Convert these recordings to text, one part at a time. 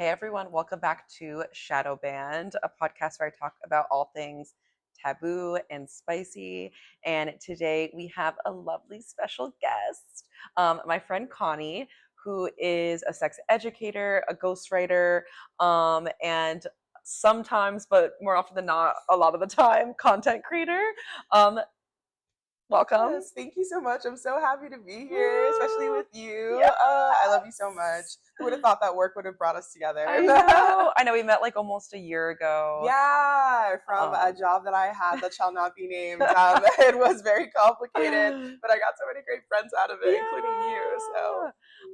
Hey everyone, welcome back to Shadow Band, a podcast where I talk about all things taboo and spicy. And today we have a lovely special guest, my friend Connie, who is a sex educator, a ghostwriter, and sometimes, but more often than not, a lot of the time, content creator. Um, Welcome. Yes, thank you so much. I'm so happy to be here, especially Woo! with you. Yes. I love you so much. Who would have thought that work would have brought us together? I know. I know we met like almost a year ago. Yeah, from a Um, job that I had that shall not be named. It was very complicated, but I got so many great friends out of it, including you. So,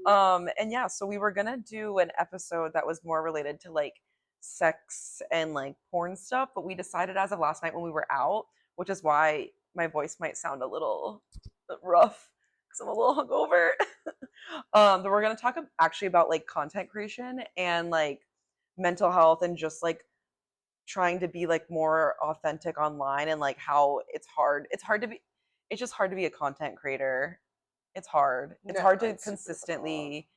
yeah. And yeah, so we were gonna do an episode that was more related to like sex and like porn stuff, but we decided as of last night when we were out, which is why my voice might sound a little rough because I'm a little hungover. That we're gonna talk actually about like content creation and like mental health and just like trying to be like more authentic online and like how it's just hard to be a content creator. It's no, hard to it's super difficult. consistently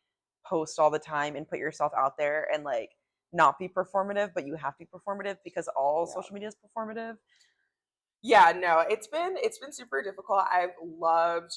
post all the time and put yourself out there and like not be performative, but you have to be performative because all Yeah. social media is performative. Yeah, no, it's been super difficult. I've loved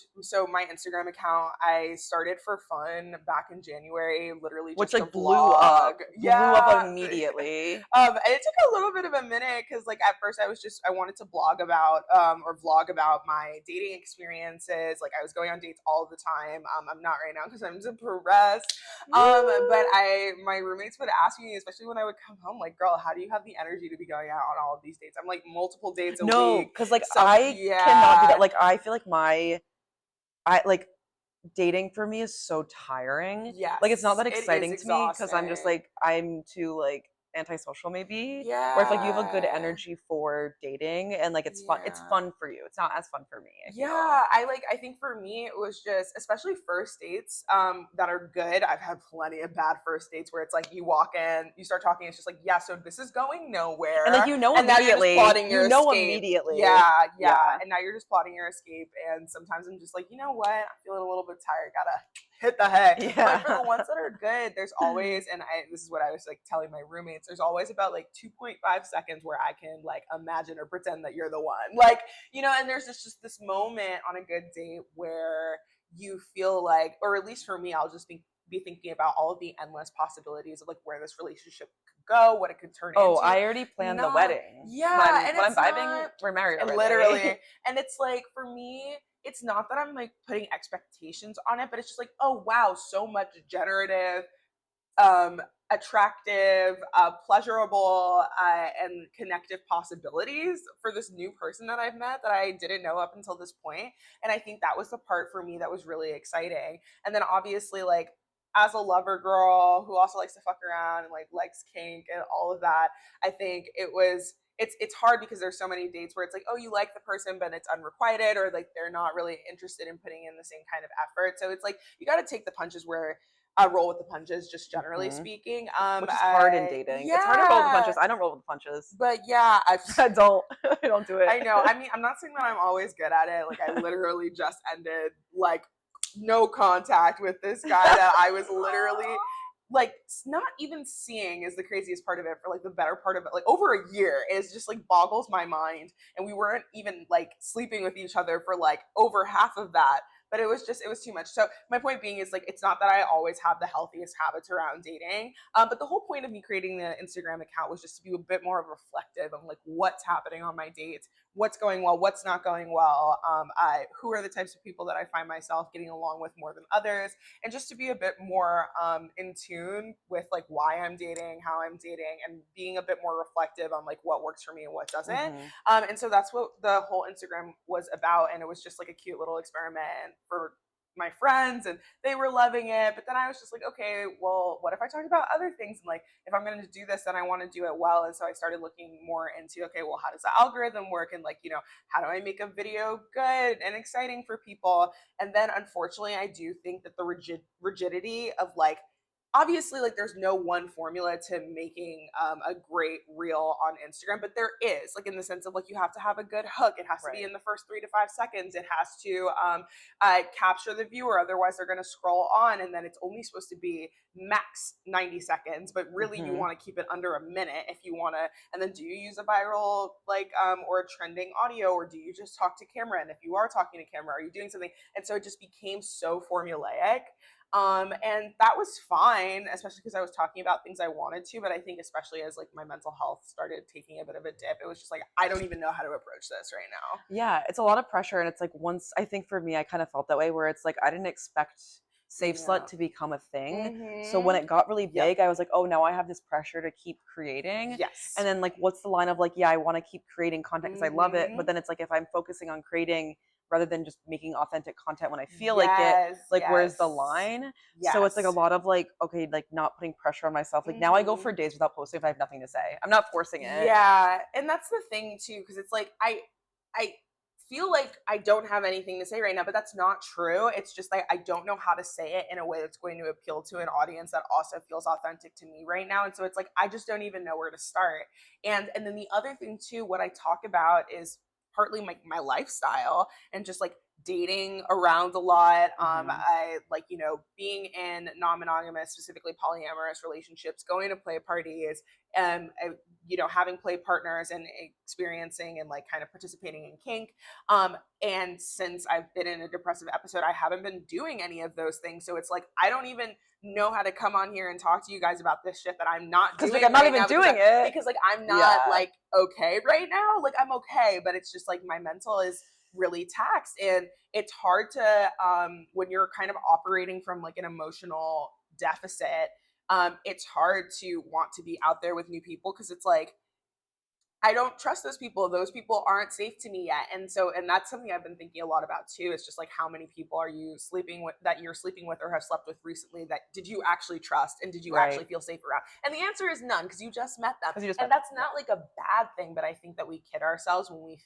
my Instagram account. I started for fun back in January, literally Which just to like blew vlog. up blew up Yeah, immediately. and it took a little bit of a minute because like at first I wanted to blog about or vlog about my dating experiences. Like I was going on dates all the time. I'm not right now because I'm depressed. But Woo! my roommates would ask me, especially when I would come home, like, girl, how do you have the energy to be going out on all of these dates? I'm like multiple dates a No, week. because like Some, I cannot do that. yeah, Like I feel like I like dating for me is so tiring. Like it's not yes, that it is exciting to me because I'm just exhausting. like I'm too like antisocial maybe. Where if like you have a good Yeah, energy for dating and like it's yeah. fun for you. It's not as fun for me, I feel. Yeah, I think for me it was just especially first dates that are good. I've had plenty of bad first dates where it's like you walk in, you start talking, it's just like, yeah, so this is going And like nowhere. And now you're just plotting you your know escape. immediately. Yeah, yeah. Yeah. And now you're just plotting your escape. And sometimes I'm just like, you know what? I'm feeling a little bit tired. Gotta hit the hay. But for the Yeah. ones that are good, there's always, and this is what I was like telling my roommates, there's always about like 2.5 seconds where I can like imagine or pretend that you're the one. Like, and there's just this moment on a good date where you feel like, or at least for me, I'll just be thinking about all of the endless possibilities of like where this relationship could go, what it could turn Oh, into. I already planned the Not, wedding. yeah, and When I'm it's vibing, not we're married literally, already. and it's like for me, it's not that I'm like putting expectations on it, but it's just like, oh wow, so much generative um, attractive, pleasurable, and connective possibilities for this new person that I've met that I didn't know up until this point. And I think that was the part for me that was really exciting. And then obviously, like, as a lover girl who also likes to fuck around and like likes kink and all of that, I think it's hard because there's so many dates where it's like, oh, you like the person but it's unrequited, or like they're not really interested in putting in the same kind of effort. So it's like you got to take the punches where I roll with the punches, just generally hmm speaking. Which is hard in dating. It's hard to roll with the Yeah, punches. I don't roll with the punches. but yeah, I don't. I don't do it. I know. I mean, I'm not saying that I'm always good at it. Like, I literally just ended like no contact with this guy that I was literally like not even seeing is the craziest part of it for like the better part of it, like over a year. It's just like boggles my mind, and we weren't even like sleeping with each other for like over half of that. But it was too much. So my point being is like it's not that I always have the healthiest habits around dating, but the whole point of me creating the Instagram account was just to be a bit more reflective of like what's happening on my dates, what's going well, what's not going well, who are the types of people that I find myself getting along with more than others, and just to be a bit more in tune with like why I'm dating, how I'm dating, and being a bit more reflective on like what works for me and what doesn't. hmm And so that's what the whole Instagram was about, and it was just like a cute little experiment for my friends, and they were loving it. But then I was just like, okay, well, what if I talked about other things? And like, if I'm going to do this, then I want to do it well. And so I started looking more into, okay, well, how does the algorithm work? And like, how do I make a video good and exciting for people? And then unfortunately, I do think that the rigidity of like, obviously, like, there's no one formula to making a great reel on Instagram, but there is, like, in the sense of, like, you have to have a good hook. It has to be Right. in the first 3 to 5 seconds. It has to capture the viewer, otherwise they're going to scroll on, and then it's only supposed to be max 90 seconds, but really you Hmm. want to keep it under a minute if you want to. And then, do you use a viral, like, or a trending audio, or do you just talk to camera? And if you are talking to camera, are you doing something? And so it just became so formulaic. And that was fine, especially because I was talking about things I wanted to. But I think, especially as like my mental health started taking a bit of a dip, it was just like, I don't even know how to approach this right now. Yeah, it's a lot of pressure, and it's like once I think for me, I kind of felt that way where it's like I didn't expect Safe Slut Yeah. to become a thing. So when Mm-hmm. it got really Yep. big, I was like, oh, now I have this pressure to keep creating. And Yes. then like, what's the line of like, yeah, I want to keep creating content because I love it, but Mm-hmm. then it's like if I'm focusing on creating rather than just making authentic content when I feel like it, Yes. like where's the Yes. line? So it's like a Yes. lot of like, okay, like not putting pressure on myself. Like now I go Mm-hmm. for days without posting if I have nothing to say. I'm not forcing it. Yeah, and that's the thing too, because it's like I feel like I don't have anything to say right now, but that's not true. It's just like I don't know how to say it in a way that's going to appeal to an audience that also feels authentic to me right now. And so it's like I just don't even know where to start. And then the other thing too, what I talk about is partly my lifestyle and just like dating around a lot. Hmm. I like, being in non-monogamous, specifically polyamorous relationships, going to play parties, I, having play partners and experiencing and like kind of participating in kink. And since I've been in a depressive episode, I haven't been doing any of those things. So it's like I don't even know how to come on here and talk to you guys about this shit that I'm not Because like doing I'm not right even now doing it. because like I'm not Yeah. like okay right now. Like I'm okay, but it's just like my mental is really taxed, and it's hard to when you're kind of operating from like an emotional deficit. It's hard to want to be out there with new people because it's like I don't trust those people. Those people aren't safe to me yet. And that's something I've been thinking a lot about too. It's just like how many people are you sleeping with that you're sleeping with or have slept with recently that did you actually trust and did you actually Right. feel safe around? And the answer is none because you just met them. Because you just And met them. that's not like a bad thing, but I think that we kid ourselves when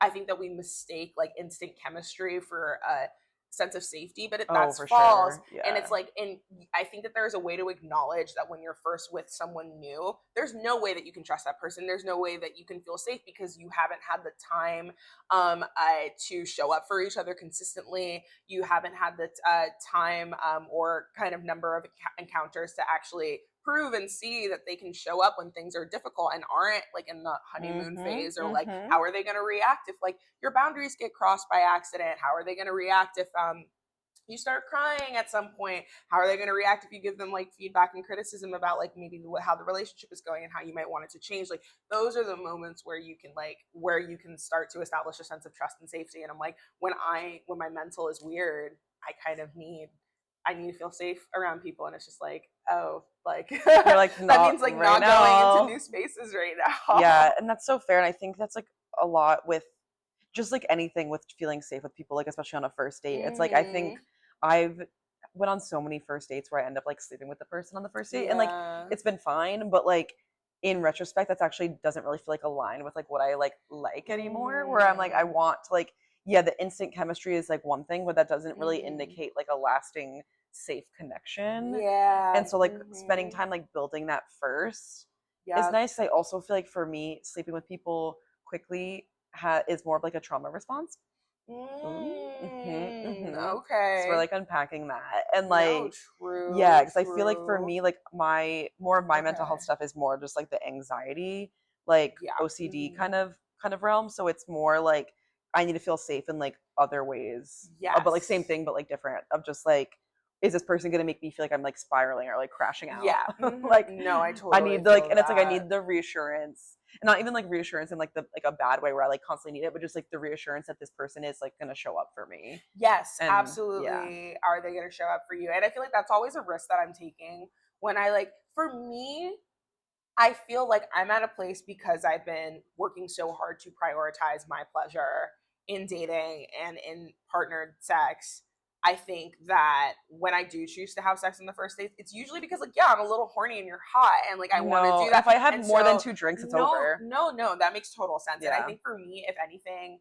I think that we mistake like instant chemistry for a sense of safety, but Oh, that's for false. sure. And it's Yeah. like, and I think that there's a way to acknowledge that when you're first with someone new, there's no way that you can trust that person. There's no way that you can feel safe because you haven't had the time to show up for each other consistently. You haven't had the time or kind of number of encounters to actually prove and see that they can show up when things are difficult and aren't like in the honeymoon Mhm. phase, or like Mhm. how are they going to react if like your boundaries get crossed by accident? How are they going to react if you start crying at some point? How are they going to react if you give them like feedback and criticism about like maybe how the relationship is going and how you might want it to change? Like those are the moments where you can start to establish a sense of trust and safety. And I'm like, when my mental is weird, I need to feel safe around people. And it's just like, oh, like You're like, that not means like right not going into now. new spaces right now. Yeah, and that's so fair. And I think that's like a lot with just like anything with feeling safe with people, like especially on a first date. It's like I think Mm-hmm. I've went on so many first dates where I end up like sleeping with the person on the first date, and like Yeah. it's been fine, but like in retrospect, that's actually doesn't really feel like aligned with like what I like anymore. Where I'm like, I Mm-hmm. want to like, yeah, the instant chemistry is like one thing, but that doesn't really Mm-hmm. indicate like a lasting safe connection. Yeah. And so like spending Mm-hmm. time like building that first is Yep. nice. I also feel like for me, sleeping with people quickly is more of like a trauma response. Ooh, So we're Okay. like unpacking that, and No, like, yeah, true, because I feel like for true. me, like my more of my mental health Okay. stuff is more just like the anxiety, like Yeah. OCD Mm-hmm. kind of realm. So it's more like I need to feel safe in like other ways, but like same Yes. thing, but like different. Of just like, is this person gonna make me feel like I'm like spiraling or like crashing out? Yeah. Like Mm-hmm. No, I I totally need the like, feel and it's like I that. need the reassurance, and not even like reassurance in like the like a bad way where I like constantly need it, but just like the reassurance that this person is like gonna show up for me. Yes, And yeah. absolutely. Are they going to show up for you? And I feel like that's always a risk that I'm taking when I like, for me, I feel like I'm at a place because I've been working so hard to prioritize my pleasure in dating and in partnered sex. I think that when I do choose to have sex in the first date, it's usually because like, yeah, I'm a little horny and you're hot and like I want to No, do and that. if I have And more than so 2 drinks, it's no, over. no, no, that makes total sense. And I Yeah. think for me, if anything,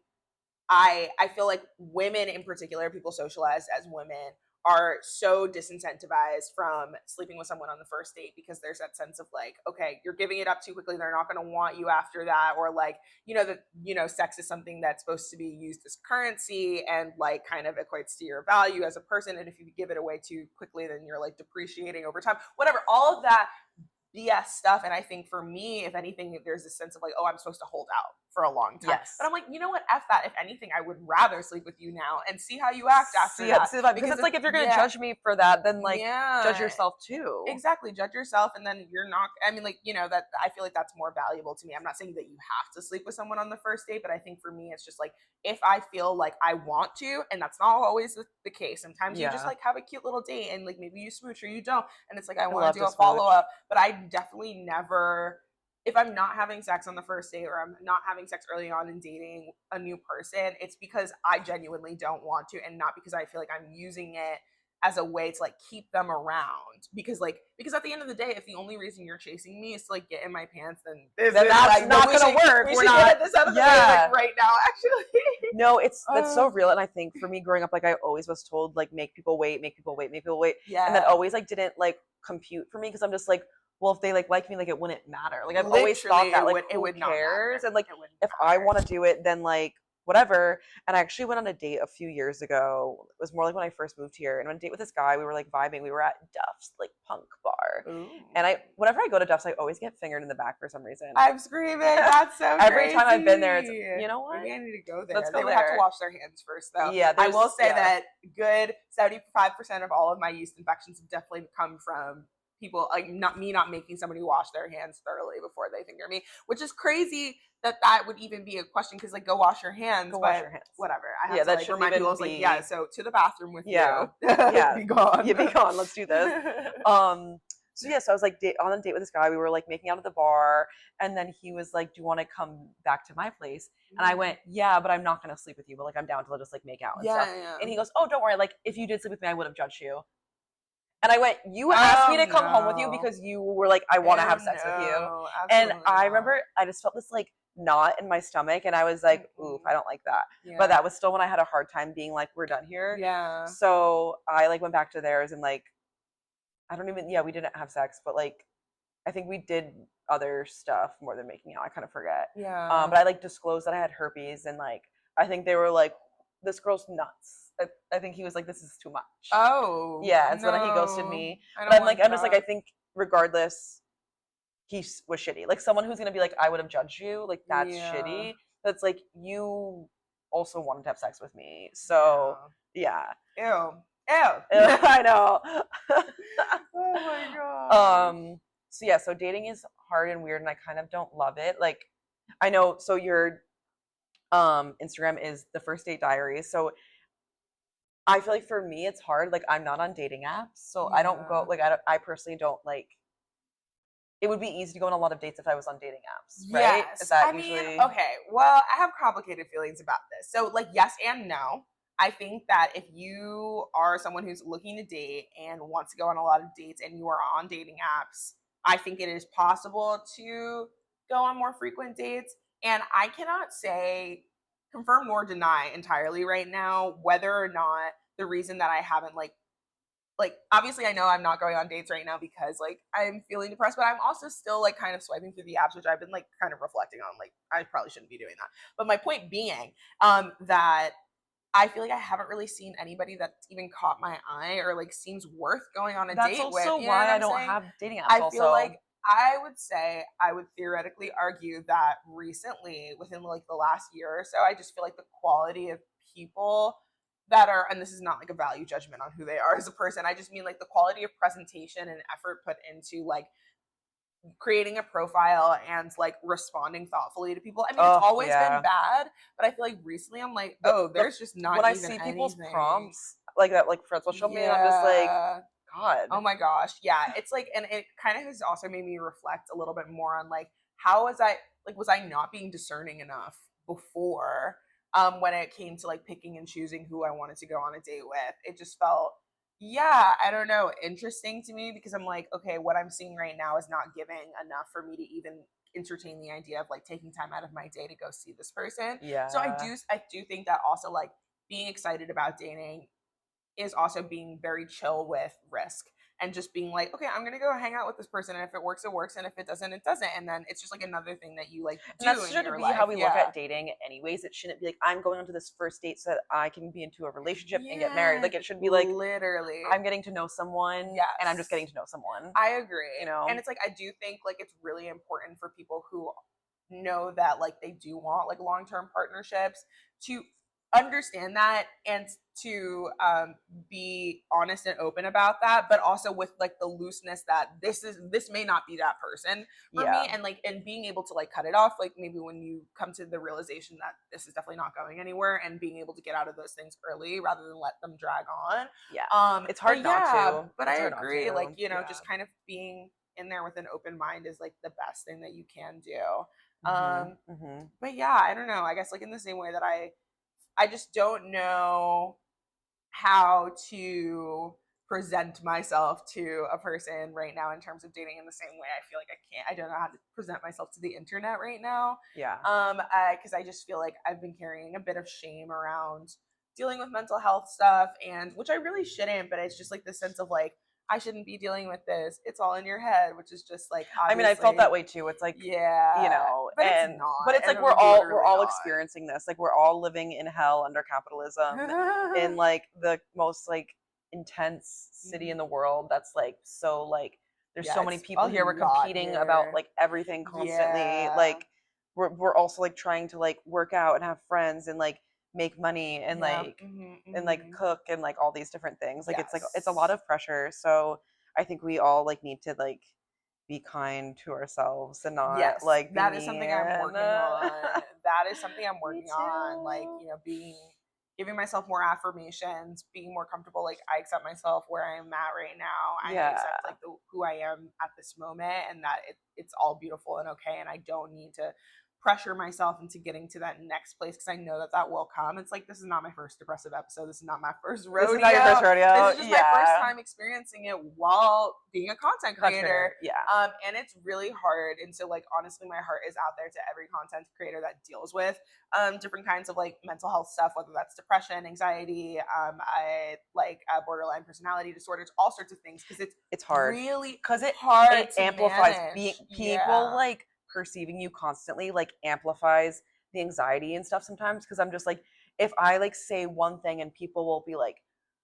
I feel like women in particular, people socialized as women, are so disincentivized from sleeping with someone on the first date because there's that sense of like, okay, you're giving it up too quickly. They're not going to want you after that. Or like, that, sex is something that's supposed to be used as currency and like kind of equates to your value as a person. And if you give it away too quickly, then you're like depreciating over time, whatever, all of that BS stuff. And I think for me, if anything, there's a sense of like, oh, I'm supposed to hold out for a long time. Yes. But I'm like, you know what? F that. If anything, I would rather sleep with you now and see how you act after that. Because it's like, if you're going to judge me for that, then like judge yourself too. Exactly. Judge yourself. And then you're not, I mean, like, that I feel like that's more valuable to me. I'm not saying that you have to sleep with someone on the first date, but I think for me, it's just like, if I feel like I want to, and that's not always the case. Sometimes you just like have a cute little date and like maybe you smooch or you don't. And it's like, I want to do a follow up, but I definitely never, if I'm not having sex on the first date or I'm not having sex early on in dating a new person, it's because I genuinely don't want to, and not because I feel like I'm using it as a way to like keep them around, because at the end of the day, if the only reason you're chasing me is to like get in my pants, then that's not gonna work. We're not get this out of the way like right now, actually. No, that's so real. And I think for me growing up, like I always was told like make people wait, Yeah. And that always like didn't like compute for me, because I'm just like, well, if they like me, like it wouldn't matter. Like I've always thought that like it would not cares, and like if I want to do it, then like whatever. And I actually went on a date a few years ago. It was more like when I first moved here, and on a date with this guy, we were like vibing. We were at Duff's like punk bar. Ooh. And whenever I go to Duff's, I always get fingered in the back for some reason. I'm screaming. That's so Every crazy. time I've been there, it's, you know what? Maybe I need to go there. Let's go they would there. have to wash their hands first, though. Yeah, I will say that good 75% of all of my yeast infections have definitely come from people like not making somebody wash their hands thoroughly before they finger me, which is crazy that would even be a question, because like go wash your hands. Wash your hands. Whatever. I have to like remind people. I was like, yeah, so to the bathroom with you. Yeah. Be gone. Yeah, be gone. Let's do this. So I was like on a date with this guy. We were like making out at the bar, and then he was like, "Do you want to come back to my place?" And I went, "Yeah, but I'm not gonna sleep with you. But like I'm down to just like make out and stuff." Yeah. And he goes, "Oh, don't worry. Like if you did sleep with me, I would have judged you." And I went, "You asked me to come home with you because you were like, I want to have sex with you." And I remember I just felt this like knot in my stomach, and I was like, "Oof, I don't like that." Yeah. But that was still when I had a hard time being like, "We're done here." Yeah. So I like went back to theirs, and like we didn't have sex, but like I think we did other stuff more than making out. I kind of forget. Yeah. But I like disclosed that I had herpes, and like I think they were like, "This girl's nuts." I think he was like, "This is too much." Oh. Yeah, and so then he ghosted me. But I'm just like, I think regardless, he was shitty. Like someone who's gonna be like, "I would have judged you," like that's shitty. That's like, you also wanted to have sex with me, so yeah. Ew. I know. Oh my god. So dating is hard and weird, and I kind of don't love it. Like I know, so your Instagram is the first date diary, so I feel like for me it's hard. Like I'm not on dating apps, so I don't go like I personally don't like. It would be easy to go on a lot of dates if I was on dating apps, right? Yes. Is that I mean, okay. Well, I have complicated feelings about this. So like yes and no. I think that if you are someone who's looking to date and wants to go on a lot of dates and you are on dating apps, I think it is possible to go on more frequent dates. And I cannot say confirm nor deny entirely right now whether or not the reason that I haven't like obviously I know I'm not going on dates right now because like I'm feeling depressed, but I'm also still like kind of swiping through the apps, which I've been like kind of reflecting on, like I probably shouldn't be doing that. But my point being that I feel like I haven't really seen anybody that's even caught my eye or like seems worth going on a date with. That's also why I don't have dating apps. I feel like I would theoretically argue that recently, within like the last year or so, I just feel like the quality of people that are, and this is not like a value judgment on who they are as a person, I just mean like the quality of presentation and effort put into like creating a profile and like responding thoughtfully to people. I mean, it's always been bad, but I feel like recently I'm like, there's just not when even I see anything. People's prompts like that, like for social media, I'm just like, God. Oh my gosh. Yeah. It's like, and it kind of has also made me reflect a little bit more on like, how was I not being discerning enough before when it came to like picking and choosing who I wanted to go on a date with? It just felt, I don't know, interesting to me because I'm like, okay, what I'm seeing right now is not giving enough for me to even entertain the idea of like taking time out of my day to go see this person. Yeah. So I do think that also like being excited about dating is also being very chill with risk and just being like, okay, I'm gonna go hang out with this person, and if it works, it works, and if it doesn't, it doesn't, and then it's just like another thing that you like And that do in shouldn't your be how life. we look Yeah, at dating anyways. It shouldn't be like, I'm going on to this first date so that I can be into a relationship and get married. yeah, Like, it should be like, literally. I'm getting to know someone and I'm just Yes, getting to know someone, I agree. you know? And it's like I do think like it's really important for people who know that like they do want like long-term partnerships to understand that and to be honest and open about that, but also with like the looseness that this may not be that person for me, Yeah. and like and being able to like cut it off, like maybe when you come to the realization that this is definitely not going anywhere, and being able to get out of those things early rather than let them drag on. Yeah. It's But hard not yeah, to. but I It's hard not agree, like to. you know, Yeah. just kind of being in there with an open mind is like the best thing that you can do. Mhm. Mhm. But yeah, I don't know, I guess like in the same way that I just don't know how to present myself to a person right now in terms of dating in the same way I feel like I don't know how to present myself to the internet right now. Yeah. Because I just feel like I've been carrying a bit of shame around dealing with mental health stuff, and which I really shouldn't, but it's just like this sense of like I shouldn't be dealing with this. It's all in your head, which is just like I mean, I felt that obviously, way too. It's like, you yeah, know, but it's but not. it's like And we're literally all not. experiencing this. Like, we're all living in hell under capitalism in like the most like intense city in the world that's like so like there's Yeah, so many it's people a here. We're lot competing about here. like everything constantly. Yeah. Like, we're also like trying to like work out and have friends and like make money Yeah. Hmm. and like Hmm. cook and like all these different things. Like, it's a lot Yes. of pressure. So I think we all like need to like be kind to ourselves and not Yes. like be That is something I'm mean. working on. That is something I'm Me working on. Like, too. you know, giving myself more affirmations, being more comfortable. Like, I accept myself where I'm at right now. I Yeah. accept like who I am at this moment, and that it's all beautiful and okay. And I don't need to pressure myself into getting to that next place because I know that that will come. It's like this is not my first depressive episode. This is not my first This is not your first rodeo. This rodeo. is just my first Yeah. time experiencing it while being a content Content creator. creator. Yeah. And it's really hard. And so, like, honestly, my heart is out there to every content creator that deals with different kinds of like mental health stuff, whether that's depression, anxiety, I like borderline personality disorders, all sorts of things, because it's Hard really because it hard to amplifies being manage. people Yeah. like perceiving you constantly like amplifies the anxiety and stuff sometimes because I'm just like, if I like say one thing and people will be like,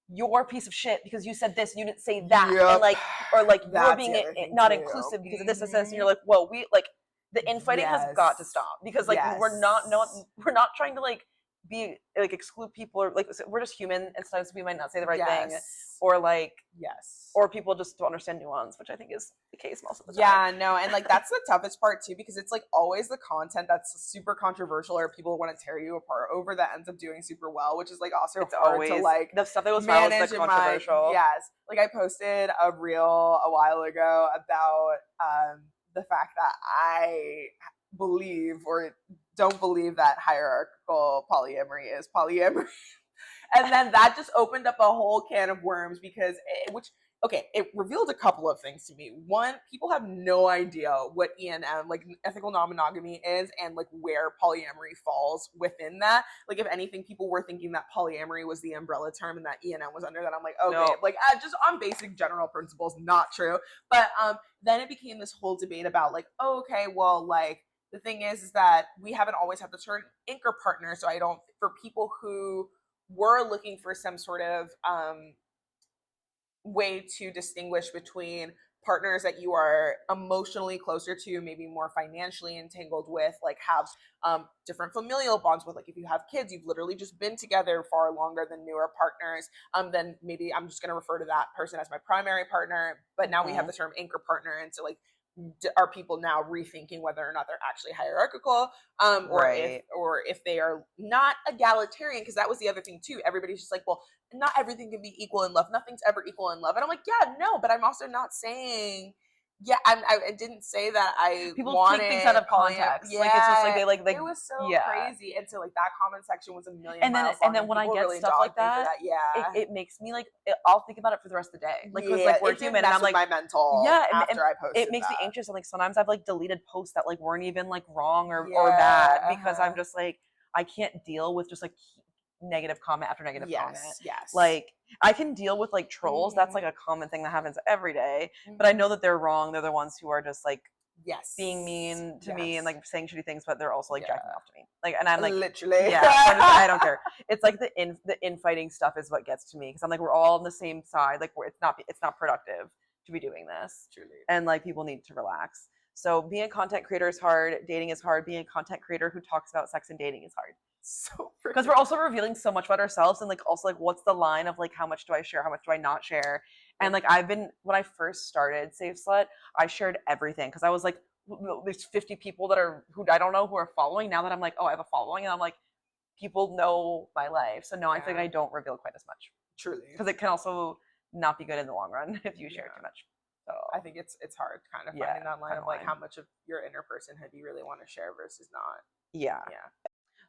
you're a piece of shit because you said this and you didn't say that, and Yep. like, or like, you're That's the being other thing not too. inclusive because of this, and Hmm. you're like, well, we like, the infighting has got to Yes. stop because like we're not, no, Yes. we're not trying to like be like exclude people, or like we're just human and sometimes we might not say the right thing, Yes. or like, Yes. or people just don't understand nuance, which I think is the case most of the time. Yeah, no, and like that's the toughest part too, because it's like always the content that's super controversial or people want to tear you apart over that ends up doing super well, which is like also It's hard to always like the stuff that goes viral is manage the in my, controversial. yes. Like I posted a reel a while ago about the fact that I believe or don't believe that hierarchical polyamory is polyamory. And then that just opened up a whole can of worms because it revealed a couple of things to me. One, people have no idea what ENM, like ethical non-monogamy, is, and like where polyamory falls within that. Like if anything, people were thinking that polyamory was the umbrella term and that ENM was under that. I'm like, okay, No. like just on basic general principles, not true. But then it became this whole debate about like, oh, okay, well, like the thing is that we haven't always had the term anchor partner. So I don't, for people who were looking for some sort of way to distinguish between partners that you are emotionally closer to, maybe more financially entangled with, like have different familial bonds with, like if you have kids, you've literally just been together far longer than newer partners, then maybe I'm just going to refer to that person as my primary partner. But now we have the term anchor partner, and so like are people now rethinking whether or not they're actually hierarchical, Right. or if they are not egalitarian, because that was the other thing too. Everybody's just like, well, not everything can be equal in love, nothing's ever equal in love, and I'm like, yeah, no, but I'm also not saying, yeah, I didn't say that I People take things out wanted of poly. context. Like, it's just like Yeah, they like it was so yeah. crazy, and so like that comment section was a million miles And long, then and when I people get really stuff like dogged me for that, that. Yeah, it makes me like I'll think about it for the rest of the day. Like, because yeah, like we're it did human, and mess I'm with like, my mental yeah, and after I it posted makes me that. anxious. And like sometimes I've like deleted posts that like weren't even like wrong or Yeah, bad because I'm uh-huh. just like, I can't deal with just like negative comment after negative comment. Yes. Like, I can deal with like trolls. That's like a common thing that happens every day. But I know that they're wrong. They're the ones who are just like being mean to me and like saying shitty things, but they're also like jacking off to me. Like, and I'm like, literally, yeah, I don't care. It's like the infighting stuff is what gets to me because I'm like, we're all on the same side. Like, it's not productive to be doing this. Truly. And like, people need to relax. So being a content creator is hard. Dating is hard. Being a content creator who talks about sex and dating is hard. So because we're also revealing so much about ourselves and like also like what's the line of like how much do I share, how much do I not share. And like when I first started Safe Slut, I shared everything because I was like, there's 50 people who I don't know who are following. Now that I'm like, oh, I have a following, and I'm like, people know my life, so now I think I don't reveal quite as much. Truly, because it can also not be good in the long run if you share too much. So I think it's hard kind of finding that line of like how much of your inner personhood you really want to share versus not. Yeah.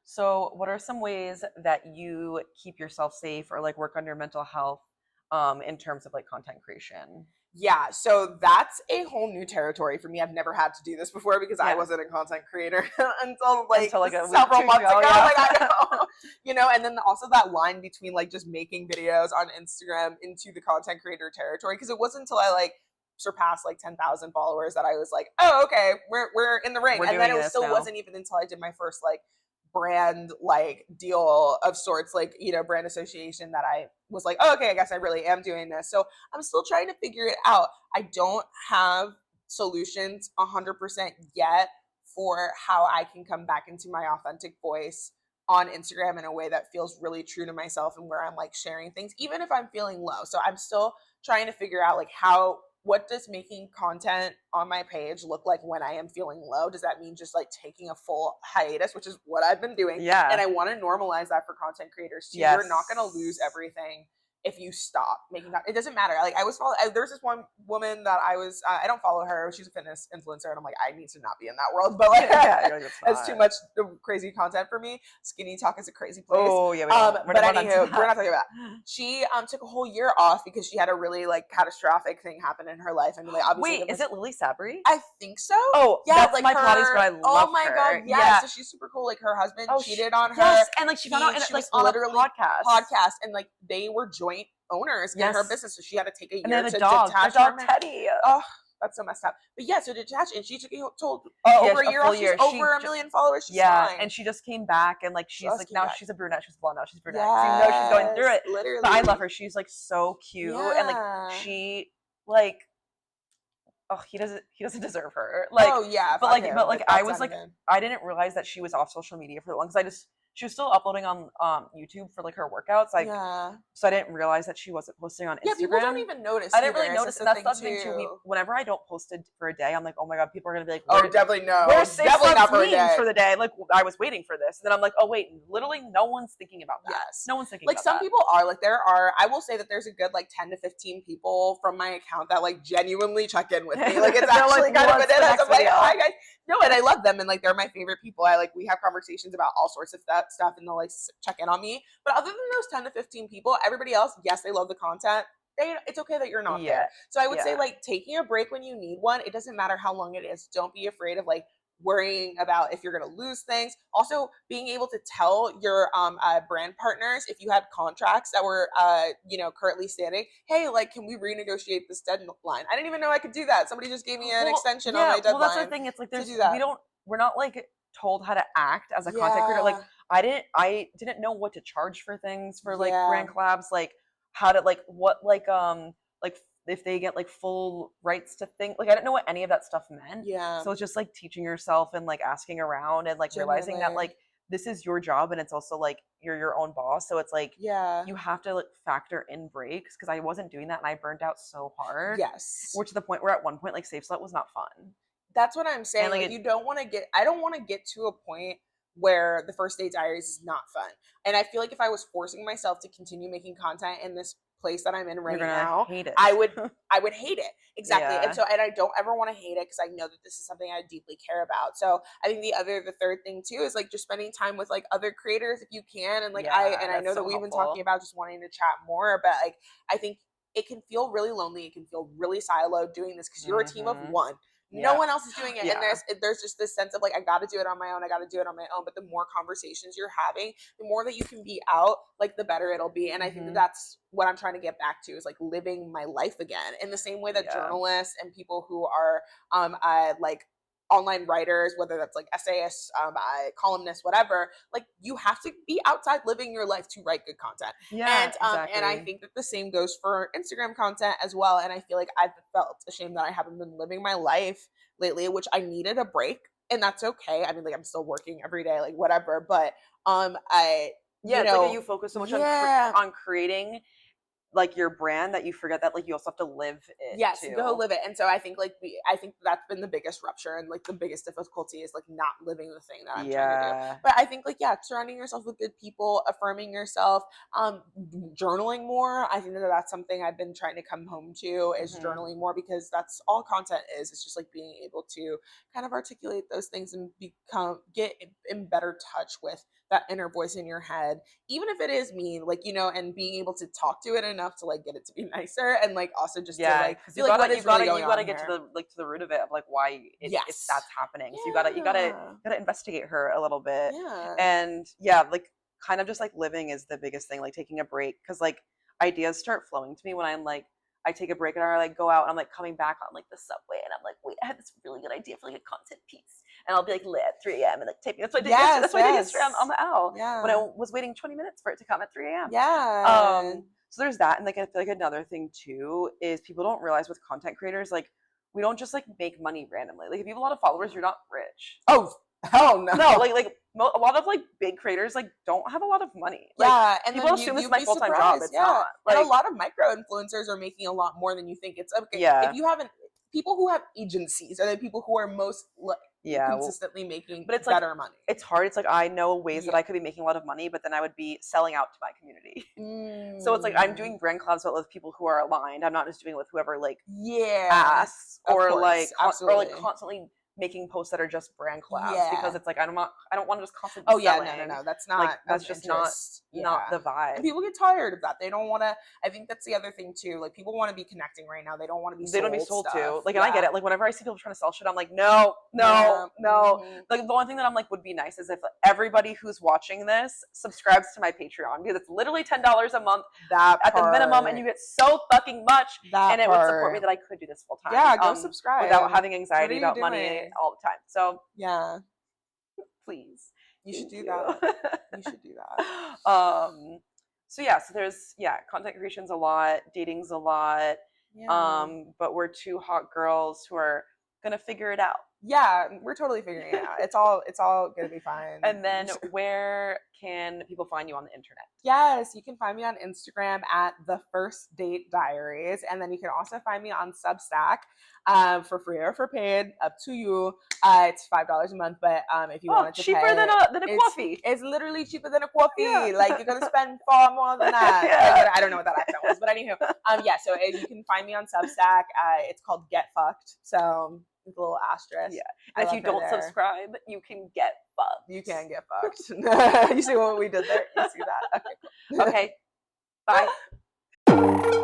So what are some ways that you keep yourself safe or like work on your mental health in terms of like content creation? Yeah, so that's a whole new territory for me. I've never had to do this before because I wasn't a content creator until like several months ago. Like, I know, and then also that line between like just making videos on Instagram into the content creator territory, because it wasn't until I like surpassed like 10,000 followers that I was like, oh, okay, we're in the ring. And then it still wasn't even until I did my first like brand like deal of sorts, like, you know, brand association, that I was like, oh, okay, I guess I really am doing this. So I'm still trying to figure it out. I don't have solutions 100% yet for how I can come back into my authentic voice on Instagram in a way that feels really true to myself and where I'm like sharing things, even if I'm feeling low. So I'm still trying to figure out like what does making content on my page look like when I am feeling low? Does that mean just like taking a full hiatus, which is what I've been doing? Yeah. And I want to normalize that for content creators too. You're not going to lose everything if you stop making that. It doesn't matter. Like there's this one woman that I don't follow her. She's a fitness influencer, and I'm like, I need to not be in that world. But like, it's too much crazy content for me. Skinny Talk is a crazy place. Oh yeah. But anywho, we're not talking about. She took a whole year off because she had a really like catastrophic thing happen in her life. I mean, like, obviously. Wait, is it Lily Sabri? I think so. Oh, yeah, that's like my Pilates girl. I love Oh my her. god, yes. Yeah. So she's super cool. Like, her husband cheated on her. Yes, and like she found out in, like, on literally a podcast, and like they were joint owners in her business, so she had to take a year to detach from Teddy. Oh, that's so messed up. But yeah, so detach, and she told over a year off. She's over 1 million followers. She's fine. And she just came back, and like she's like now she's a brunette. She's blonde now. She's brunette. Yes, so you know she's going through it. Literally, but I love her. She's like so cute, and like she like. Oh, he doesn't deserve her. Like, oh yeah, but like I was like, I didn't realize that she was off social media for long because she was still uploading on YouTube for like her workouts. Like, so I didn't realize that she wasn't posting on Instagram. Yeah, people don't even notice. I didn't really notice, and that's the thing too. Whenever I don't post it for a day, I'm like, oh my god, people are gonna be like, oh, definitely no, where's definitely not for the day. Like, I was waiting for this, and then I'm like, oh wait, literally no one's thinking about that. Yes, no one's thinking. Like, some people are like, I will say that there's a good like 10 to 15 people from my account that like genuinely check in with me. Like, it's actually kind of bananas. I'm like, hi guys. No, and I love them, and like they're my favorite people. We have conversations about all sorts of stuff, and they'll like check in on me. But other than those 10 to 15 people, everybody else, yes, they love the content. It's okay that you're not there. So I would say like taking a break when you need one. It doesn't matter how long it is. Don't be afraid of like worrying about if you're going to lose things. Also, being able to tell your brand partners, if you had contracts that were currently standing, hey, like, can we renegotiate this deadline? I didn't even know I could do that. Somebody just gave me an extension on my deadline. Well, that's the thing. It's like we're not like told how to act as a content creator. Like, I didn't know what to charge for things for like brand collabs, like how to like what like if they get like full rights to things. Like, I didn't know what any of that stuff meant. Yeah. So it's just like teaching yourself and like asking around and like realizing that like this is your job, and it's also like you're your own boss. So it's like you have to like factor in breaks, because I wasn't doing that and I burned out so hard. Yes. Or to the point where at one point like Safe Slut was not fun. That's what I'm saying. And, like, you don't want to get. I don't want to get to a point where the First Date Diaries is not fun. And I feel like if I was forcing myself to continue making content in this place that I'm in right now, I would hate it. Exactly. Yeah. And I don't ever want to hate it, because I know that this is something I deeply care about. So I think the third thing too is like just spending time with like other creators if you can. And like I know that we've been talking about just wanting to chat more, but like I think it can feel really lonely. It can feel really siloed doing this, because you're a team of one. No Yeah. one else is doing it. And Yeah. there's just this sense of like, I got to do it on my own. I got to do it on my own. But the more conversations you're having, the more that you can be out, like the better it'll be. And I think that Mhm. that's what I'm trying to get back to, is like living my life again, in the same way that Yeah. journalists and people who are like online writers, whether that's like essayists, columnists, whatever, like you have to be outside living your life to write good content. Yeah, And I exactly. think that the same goes for Instagram content as well. And I feel like I've felt ashamed that I haven't been living my life lately, which I needed a break, and that's okay. I mean, like I'm still working every day, like whatever, but I Yeah, you it's like know you focus so much on yeah, on creating like your brand that you forget that like you also have to live it yes, go too. live it. And so I think like I think that's been the biggest rupture, and like the biggest difficulty is like not living the thing that I'm trying to do. Yeah. But I think like yeah, surrounding yourself with good people, affirming yourself, um journaling more. I think that that's something I've been trying to come home to, is Mhm. journaling more, because that's all content is. It's just like being able to kind of articulate those things and get in better touch with that inner voice in your head, even if it is mean, like, and being able to talk to it enough to like get it to be nicer, and like also just to Yeah, like because be like, what is really you going gotta on get to here? the root of it of like why it's Yes. that's happening. So Yeah. you gotta investigate her a little bit. Yeah. And yeah, like kind of just like living is the biggest thing, like taking a break. Cause like ideas start flowing to me when I'm like I take a break and I like go out and I'm like coming back on like the subway and I'm like, wait, I had this really good idea for like a content piece. And I'll be like lit at 3 a.m. and like typing. That's what I did yesterday. Yes. That's what I did yesterday Yes. on the owl when I Yeah. was waiting 20 minutes for it to come at 3 a.m. Yeah. So there's that, and like I feel like another thing too is people don't realize with content creators, like we don't just like make money randomly. Like if you have a lot of followers, you're not rich. Oh, hell no. No, a lot of like big creators like don't have a lot of money. Like Yeah, and people then assume this is you'd my be full time job. surprised. It's Yeah, not. and a Like lot of micro influencers are making a lot more than you think. It's okay if yeah, you haven't. People who have agencies are the people who are most yeah. Well, consistently making but it's like better money. it's hard. It's like I know ways that Yeah. I could be making a lot of money, but then I would be selling out to my community. So it's like I'm Mm. doing brand collabs with people who are aligned. I'm not just doing it with whoever like Yeah, asks of or course, absolutely. constantly making posts that are just brand collabs because Yeah. it's like I don't want to just constantly Oh be yeah, no, no, selling. no. That's Like not of that's just interest. not Yeah. the And vibe. people get tired of that. They don't want to. I think that's the other thing too. Like people want to be connecting right now. They don't want to be They don't be sold sold stuff. to. Like and I get Yeah. it. Like whenever I see people trying to sell shit, I'm like, no, no, Yeah. no. Like the only thing that I'm like would be nice is if everybody who's watching this subscribes to my Patreon because it's literally $10 a month That at the minimum, and part. you get so fucking much, That and it would support me part. that I could do this full time. Yeah, go subscribe. Without having What are anxiety you about money doing? all the time. So Yeah. please. You should Thank do you. that. You should do that. So yeah, so there's content creation's a lot, dating's a lot. Yeah. But we're two hot girls who are gonna figure it out. Yeah, we're totally figuring it out. It's all gonna be fine. And then where can people find you on the internet? Yes, you can find me on Instagram at The First Date Diaries, and then you can also find me on Substack, for free or for paid, up to you. It's $5 a month, but if you wanted to Cheaper pay, than a it's coffee. it's literally cheaper than a coffee. Yeah. Like you're gonna spend far more than that. Yeah. I don't know what that accent was, but anywho, yeah. So you can find me on Substack. It's called Get Fucked. So with a little asterisk. Yeah. I And if love you her don't there. subscribe, you can get fucked. You can get fucked. You see what we did there? You see that? Okay, cool. Okay. Bye.